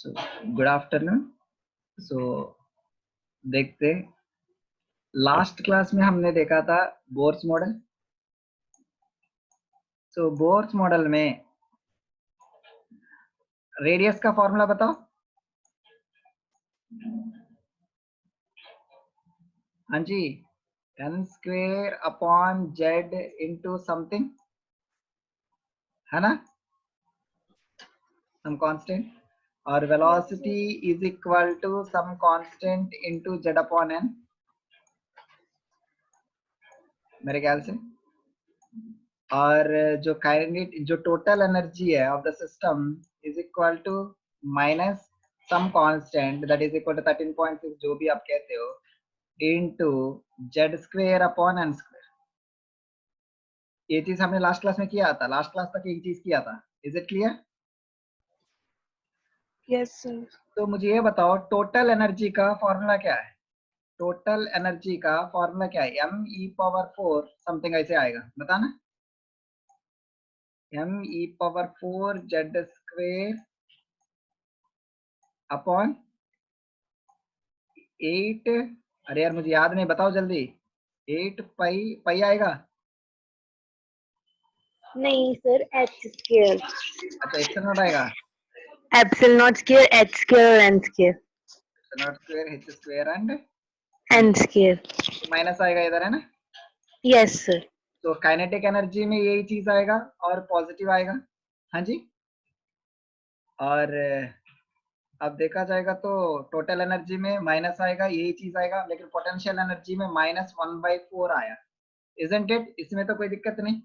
So good afternoon. सो देखते, last class में हमने देखा था Bohr's model. So Bohr's model में रेडियस का फॉर्मूला बताओ। हाँ जी, n square upon z into something, है ना, सम कांस्टेंट, और velocity is equal to some constant into z upon n, मेरे ख्याल से। और जो काइनेटिक, जो टोटल एनर्जी है of the system is equal to minus some constant that is equal to 13.6, जो भी आप कहते हो, into z square upon n square. ये चीज हमने लास्ट क्लास में किया था, लास्ट क्लास तक एक चीज किया था। Is it clear? Yes sir. तो मुझे ये बताओ, टोटल एनर्जी का फॉर्मूला क्या है? टोटल एनर्जी का फॉर्मूला क्या है? me⁴ समथिंग ऐसे आएगा, बताना। me⁴ z स्क्वायर अपॉन 8, अरे यार मुझे याद नहीं, बताओ जल्दी। 8 पाई आएगा? नहीं सर, h स्क्वायर। अच्छा, एप्सिलॉन नॉट आएगा? Epsilon not square, h square और n square. Epsilon not square, h square and n square. तो माइनस आएगा इधर, है ना। Yes sir. तो काइनेटिक एनर्जी में यही चीज आएगा और पॉजिटिव आएगा। हाँ जी। और अब देखा जाएगा तो टोटल एनर्जी में माइनस आएगा, यही चीज आएगा, लेकिन पोटेंशियल एनर्जी में -1/4 आया। Isn't it? इसमें तो कोई दिक्कत नहीं।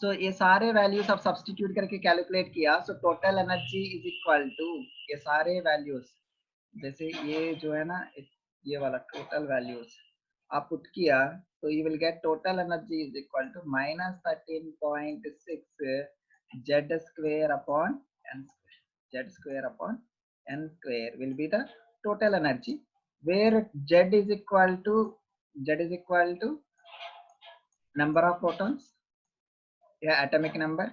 सो ये सारे वैल्यूज अब सब्स्टिट्यूट करके कैलकुलेट किया, so total energy is equal to ये सारे वैल्यूज, जैसे ये जो है ना, ये वाला टोटल वैल्यूज आप पुट किया तो you will get total energy is equal to -13.6 z square upon n square. z square upon n square will be the total energy, where z is equal to number of protons या atomic number.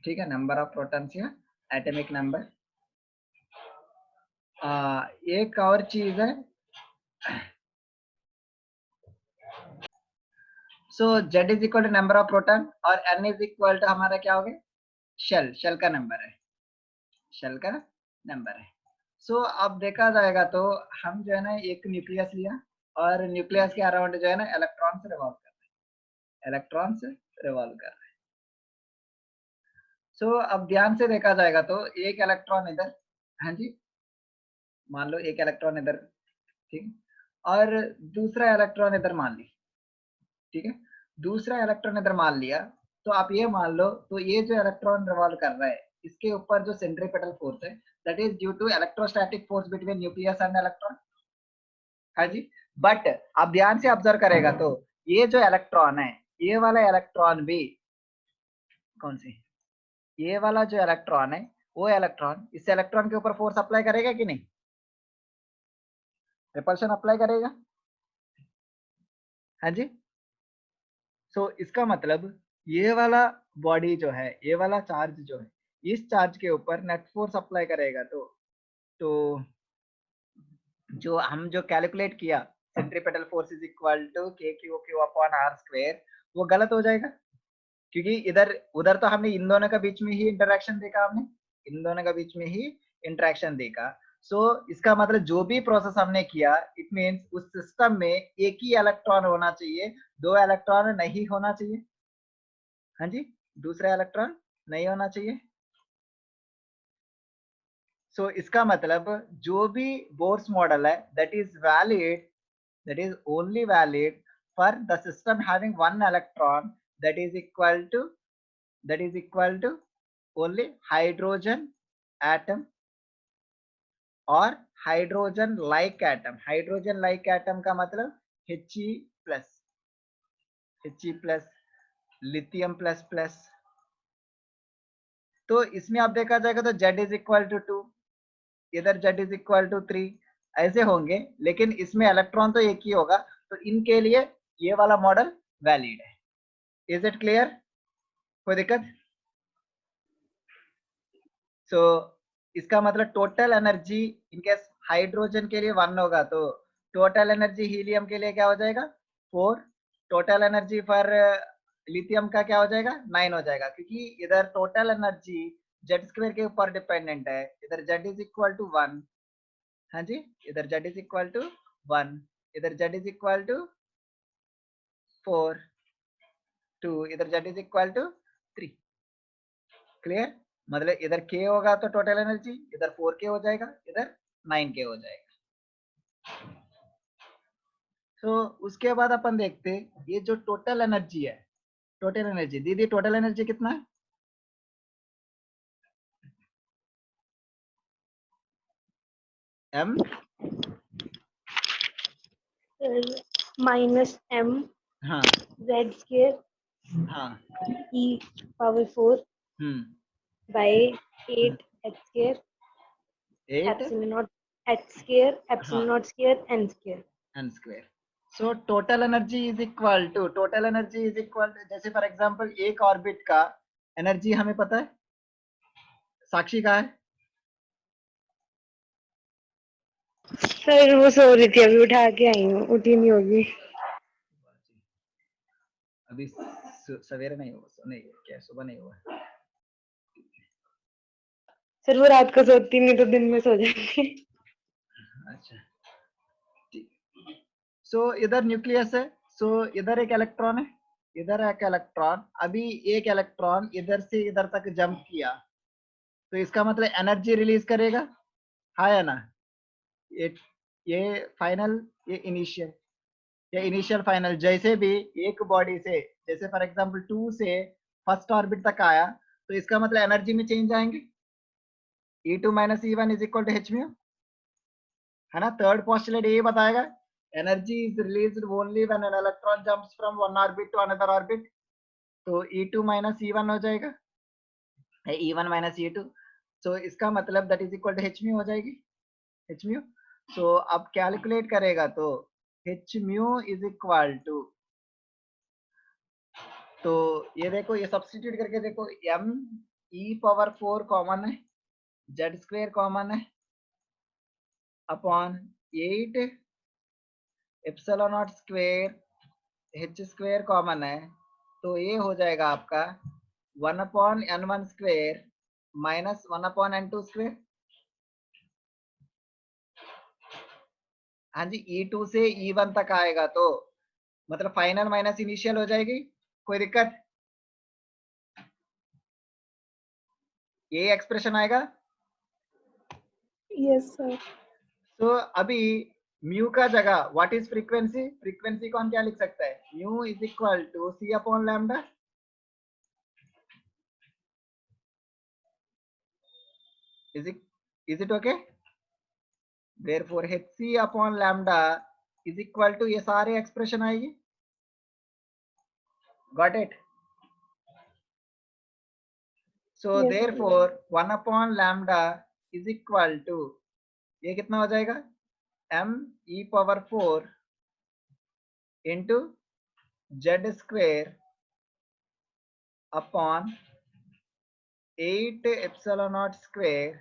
ठीक है, number of protons या atomic number. एक और चीज है, so z is equal to number of proton और n is equal to हमारा क्या हो गया? शेल का नंबर है, शेल का नंबर है। सो अब देखा जाएगा तो हम जो है ना एक न्यूक्लियस लिया और न्यूक्लियस के अराउंड जो है ना इलेक्ट्रॉन से रिवॉल्व कर रहे हैं, इलेक्ट्रॉन से रिवॉल्व कर रहे हैं। सो अब ध्यान से देखा जाएगा तो एक इलेक्ट्रॉन इधर, हाँ जी, मान लो एक इलेक्ट्रॉन इधर, ठीक, और दूसरा इलेक्ट्रॉन इधर मान ली, ठीक है, दूसरा इलेक्ट्रॉन इधर मान लिया। तो आप ये मान लो, तो ये जो इलेक्ट्रॉन रिवॉल्व कर रहा है इसके ऊपर जो सेंट्रीपेटल फोर्स है that is due to electrostatic force between nucleus and electron. हाँ जी, बट आप ध्यान से ऑब्जर्व करेगा तो ये जो इलेक्ट्रॉन है, ये वाला इलेक्ट्रॉन भी, कौन सी, ये वाला जो इलेक्ट्रॉन है, वो इलेक्ट्रॉन इस इलेक्ट्रॉन के ऊपर फोर्स अप्लाई करेगा कि नहीं? रिपल्शन अप्लाई करेगा। हाँ जी। सो इसका मतलब ये वाला बॉडी जो है, ये वाला चार्ज जो है, इस चार्ज के ऊपर नेट फोर्स अप्लाई करेगा तो जो हम जो कैलकुलेट किया centripetal force is equal to KQ upon R square, वो गलत हो जाएगा, क्योंकि इधर उधर तो हमने इन दोनों का बीच में ही इंटरेक्शन देखा, हमने इन दोनों का बीच में ही इंटरेक्शन देखा। सो इसका मतलब जो भी प्रोसेस हमने किया, इट मींस उस सिस्टम में एक ही इलेक्ट्रॉन होना चाहिए, दो इलेक्ट्रॉन नहीं होना चाहिए। हाँ जी, दूसरा इलेक्ट्रॉन नहीं होना चाहिए। सो इसका मतलब जो भी बोर्स मॉडल है that is valid, that is only valid for the system having one electron that is equal to only hydrogen atom or hydrogen like atom। hydrogen like atom का मतलब He+, lithium प्लस। तो इसमें आप देखा जाएगा तो Z is equal to 2, इधर Z is equal to 3, ऐसे होंगे, लेकिन इसमें इलेक्ट्रॉन तो एक ही होगा, तो इनके लिए ये वाला मॉडल वैलिड है। Is it clear? कोई दिक्कत? सो इसका मतलब टोटल एनर्जी इनकेस हाइड्रोजन के लिए 1 होगा तो टोटल एनर्जी हीलियम के लिए क्या हो जाएगा 4, टोटल एनर्जी फॉर लिथियम का क्या हो जाएगा 9 हो जाएगा, क्योंकि इधर टोटल एनर्जी जेड स्क्वायर के ऊपर डिपेंडेंट है, इधर जेड इज इक्वल टू 1। हाँ जी, इधर जेड इज इक्वल टू 1, इधर जेड इज इक्वल टू 4, 2, इधर Z is equal to 3। Clear? मतलब इधर k होगा तो टोटल एनर्जी इधर 4k हो जाएगा, इधर 9k हो जाएगा। तो उसके बाद अपन देखते ये जो टोटल एनर्जी है, टोटल एनर्जी दीदी टोटल एनर्जी कितना है? m माइनस m हाँ z स्क्वायर हाँ e power 4 by 8 h square 8 epsilon naught h square हाँ epsilon naught square n square. n square. So total energy is equal to, total energy is equal जैसे for example एक orbit का energy हमें पता है, साक्षी का है सर वो सो रही थी, अभी उठा के आई हूँ, उठी नहीं होगी। अभी सवेरे नहीं हुआ, नहीं क्या सुबह नहीं हुआ? सर वो रात को सोती नहीं तो दिन में सो जाती है। अच्छा ठीक। सो इधर न्यूक्लियस है, सो इधर एक इलेक्ट्रॉन है, इधर एक इलेक्ट्रॉन, अभी एक इलेक्ट्रॉन इधर से इधर तक जंप किया तो इसका मतलब एनर्जी रिलीज करेगा, हाँ या ना? ये ये फाइनल, ये इनिशियल, या इनिशियल फाइनल, जैसे भी एक बॉडी से जैसे फॉर एग्जांपल 2 से फर्स्ट ऑर्बिट तक आया तो इसका मतलब एनर्जी में चेंज आएंगे, E2 minus E1 is equal to h mu, है ना? थर्ड पोस्टुलेट ये बताएगा energy is released only when an electron jumps from one orbit to another orbit, तो E2 माइनस E1 हो जाएगा, E1 माइनस E2, सो इसका मतलब that is equal to h mu हो जाएगी, एच म्यू। सो अब कैलकुलेट करेगा तो h mu is equal to, तो ये देखो ये सब्स्टिट्यूट करके देखो, m e पावर 4 कॉमन है, जेड स्क्वायर कॉमन है upon 8 epsilon not square h square common है, तो ये हो जाएगा आपका 1 upon n1 square minus 1 upon n2 square. हाँ जी, E2 से E1 तक आएगा तो मतलब फाइनल माइनस इनिशियल हो जाएगी, कोई दिक्कत? ये एक्सप्रेशन आएगा। Yes sir. तो अभी म्यू का जगह व्हाट इज फ्रीक्वेंसी, फ्रीक्वेंसी को हम क्या लिख सकते हैं, mu is equal to c upon lambda, is it okay? Therefore hc upon lambda is equal to, ये सारे एक्सप्रेशन आएगी, got it? So yes sir. Therefore 1 upon lambda is equal to, ये कितना हो जाएगा m e power 4 into Z square upon 8 epsilon not square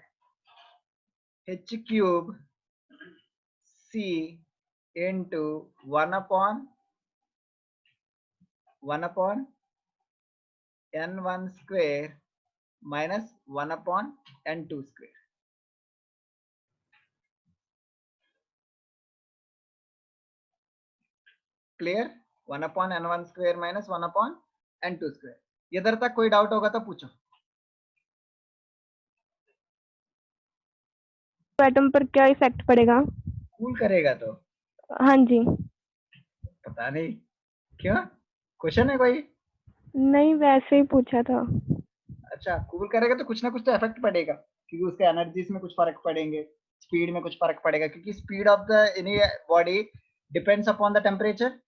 h cube c into 1 upon n1 square minus 1 upon n2 square. Clear? 1 upon n1 square minus 1 upon n2 square. इधर तक कोई doubt होगा तो पूछो। एटम पर क्या effect पड़ेगा? Cool करेगा तो हाँ जी। पता नहीं क्यों, क्वेश्चन है कोई? नहीं, वैसे ही पूछा था। अच्छा, कूल करेगा तो कुछ ना कुछ तो इफेक्ट पड़ेगा, क्योंकि उसके एनर्जीज में कुछ फर्क पड़ेंगे, स्पीड में कुछ फर्क पड़ेगा, क्योंकि speed of the any body depends upon the temperature.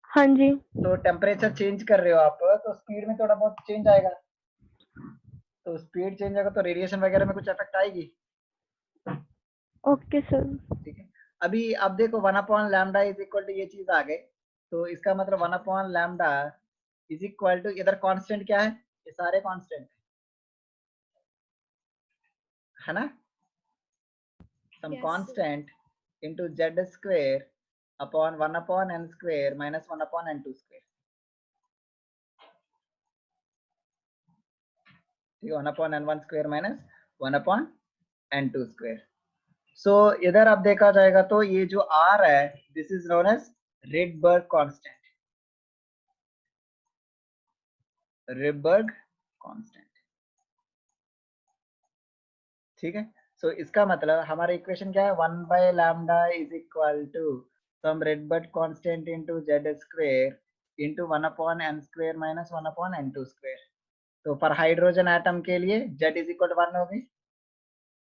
हाँ जी। तो टेम्परेचर चेंज कर रहे हो आप तो स्पीड में थोड़ा बहुत चेंज आएगा, तो स्पीड चेंज होगा तो रेडिएशन वगैरह में कुछ इफेक्ट आएगी। Okay sir. ठीक है, अभी अब देखो 1 upon lambda is equal to, ये चीज आ गई, तो इसका मतलब 1 upon lambda is equal to, इधर कांस्टेंट क्या है, ये सारे कांस्टेंट, है ना, some Yes, constant into z square upon 1 upon n square minus 1 upon n2 square, ठीक है, 1 upon n1 square minus 1 upon n2 square। सो इधर आप देखा जाएगा तो ये जो r है this is known as Rydberg constant, Rydberg constant, ठीक है। सो इसका मतलब हमारा इक्वेशन क्या है, 1 by lambda is equal to some Rydberg constant into z square into 1 upon n square minus 1 upon n2 square. तो फॉर हाइड्रोजन एटम के लिए z इज इक्वल टू 1 हो गई,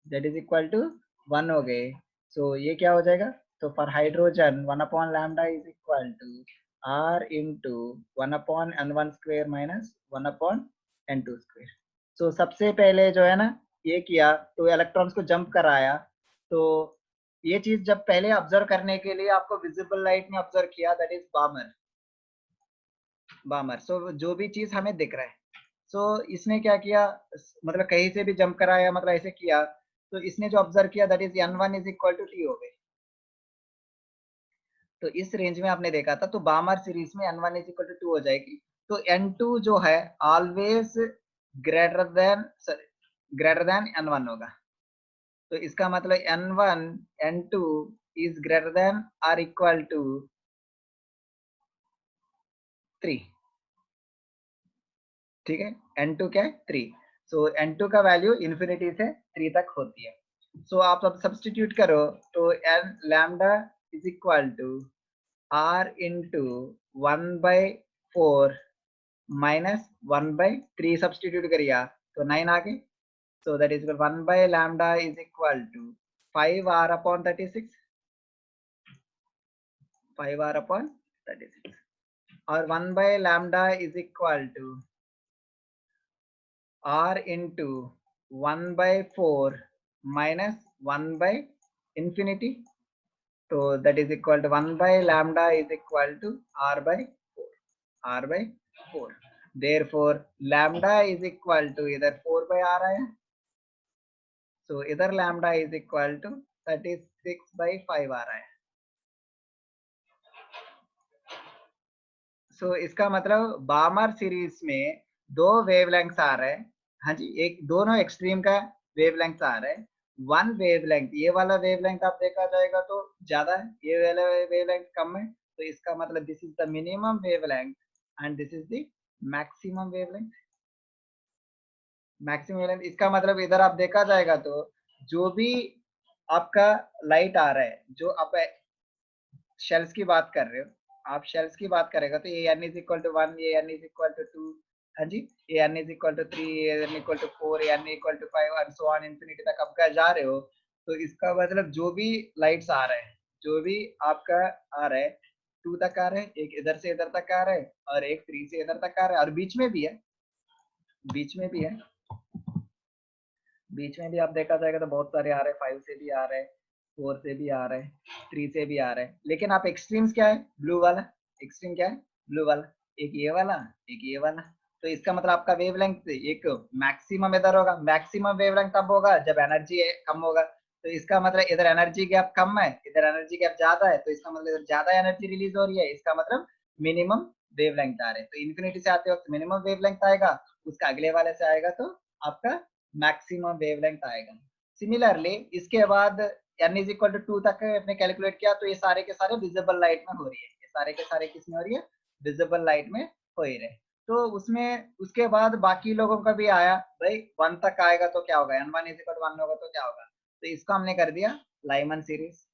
z इज इक्वल टू 1 हो गए। सो ये क्या हो जाएगा, तो for hydrogen 1 upon lambda is equal to r into 1 upon n1 square minus 1 upon n2 square. So सबसे पहले जो है ना ये किया तो इलेक्ट्रॉन्स को जंप कराया, तो ये चीज जब पहले ऑब्जर्व करने के लिए आपको विजिबल लाइट में ऑब्जर्व किया, दैट इज बामर, बामर। सो जो भी चीज हमें दिख रहा है, सो इसने क्या किया, मतलब कहीं से भी जंप कराया, मतलब ऐसे किया, तो इसने जो ऑब्जर्व किया that is n1 is equal to t हो गई। तो इस रेंज में आपने देखा था, तो बामर सीरीज में n1 इज इक्वल टू 2 हो जाएगी। तो n2 जो है ऑलवेज ग्रेटर देन n1 होगा। तो इसका मतलब n1 n2 is greater than or equal to 3, ठीक है। n2 क्या है 3, सो n2 का वैल्यू इन्फिनिटी से 3 तक होती है। सो आप अब सब्स्टिट्यूट करो, तो n lambda is equal to r into 1/4 minus 1/3 substitute करिए तो 9 आ गए। So that is 1 by lambda is equal to 5r upon 36, 5r upon 36, और 1 by lambda is equal to r into 1/4 minus 1/infinity, तो that is equal to 1 by lambda is equal to r/4। therefore lambda is equal to इधर 4/r आया, so इधर lambda is equal to 36/5 आ रहा है। so इसका मतलब बामर series में 2 wavelengths आ रहे हैं, हाँ जी, एक दोनों एक्सट्रीम का वेवलेंथ आ रहा है। वन वेवलेंथ, ये वाला वेवलेंथ आप देखा जाएगा तो ज्यादा है, ये वाला वेवलेंथ कम है, तो इसका मतलब this is the minimum wavelength and this is the maximum wavelength, maximum wavelength. इसका मतलब इधर आप देखा जाएगा तो जो भी आपका लाइट आ रहा है, जो आप शेल्स की बात कर रहे हो, आप शेल्स की बात करेगा तो ये n इज इक्वल टू 1, ये n इज इक्वल टू 2, हाँ जी, ये n इज इक्वल टू 3, ये n इक्वल टू 4, ये n equal to 5 and so on infinity तक आप जा रहे हो। तो इसका मतलब जो भी लाइट्स आ रहे हैं, जो भी आपका आ रहा है 2 तक आ रहे हैं, एक इधर से इधर तक आ रहा है और एक 3 से इधर तक आ रहा है, और बीच में भी है, बीच में भी है, बीच में भी आप देखा जाएगा तो बहुत सारे आ रहे हैं, 5 से भी आ रहे हैं, 4 से भी आ रहे हैं, 3 से भी आ रहे हैं, लेकिन आप एक्सट्रीम्स क्या है, ब्लू वाला एक्सट्रीम क्या है, ब्लू वाला, एक ये वाला, एक ये वाला। तो इसका मतलब आपका वेवलेंथ एक मैक्सिमम इधर होगा, मैक्सिमम वेवलेंथ तब होगा जब एनर्जी कम होगा। तो इसका मतलब इधर एनर्जी गैप कम है, इधर एनर्जी गैप ज्यादा है, तो इसका मतलब इधर ज्यादा एनर्जी रिलीज हो रही है, इसका मतलब मिनिमम वेवलेंथ आ रहे हैं। तो इन्फिनिटी से आते वक्त मिनिमम वेवलेंथ आएगा, उसका अगले वाले से आएगा तो आपका मैक्सिमम वेवलेंथ आएगा। सिमिलरली इसके बाद n इज इक्वल टू 2 तक आपने कैलकुलेट किया, तो ये सारे के सारे विजिबल लाइट में हो रही है, ये सारे के सारे किसमें हो रही है, विजिबल लाइट में हो ही रहे। तो उसमें उसके बाद बाकी लोगों का भी आया, भाई 1 तक आएगा तो क्या होगा, n1 इज इक्वल टू 1 होगा तो क्या होगा, तो इसको हमने कर दिया लाइमन सीरीज,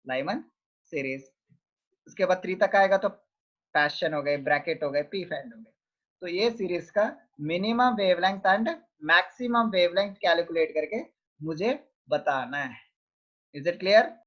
लाइमन सीरीज। उसके बाद 3 तक आएगा तो पैशन हो गए, ब्रैकेट हो गए, पी फैंड हो गए। तो ये सीरीज का minimum wavelength and maximum wavelength calculate करके मुझे बताना है। Is it clear?